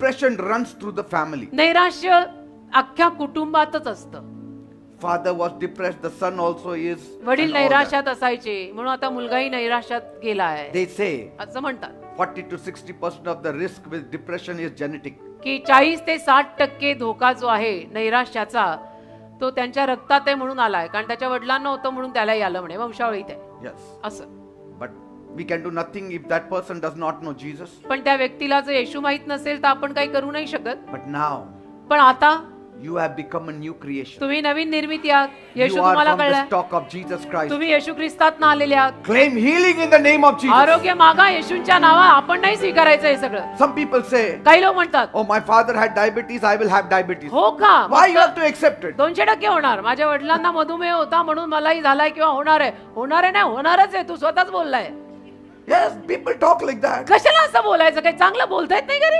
Depression runs through the family. नैराश्य अख्ख्या कुटुंबातच असतं. Father was depressed, the son also is. वडील and all that. नैराश्यात असायचे म्हणून आता मुलगाही नैराश्यात गेला आहे They say असं म्हणतात 40 to 60% of the risk with depression is genetic. की 40 ते 60% धोका जो आहे नैराश्याचा तो त्यांच्या रक्तात आहे म्हणून आलाय, कारण त्याच्या वडिलांना होतं म्हणून त्यालाही आलं म्हणे, वंशावळीत आहे Yes. असं. But we can do nothing if that person does not know Jesus. पण त्या व्यक्तीला जर येशू माहित नसेल तर आपण काही करू नाही शकत. But now पण आता you have become a new creation. तुम्ही नवीन निर्मिती आहात. येशू You are तुम्हाला from the कळलाय. stock of Jesus Christ. तुम्ही येशू ख्रिस्तात आलेले आहात. Claim healing in the name of Jesus. आरोग्य मागा येशूंच्या नावात. आपण नाही स्वीकारायचं हे सगळं. Some people say, काही लोक म्हणतात oh, my father had diabetes, I will have diabetes. हो का, Why you have to accept it? 200% होणार. माझ्या वडिलांना मधुमेह होता म्हणून मलाही झालाय किंवा होणार आहे. होणार आहे नाही, होणारच आहे. तू स्वतःच बोललाय. Yes, people talk like that. कशाला असं बोलायचं? काही चांगलं बोलता येत नाही का रे?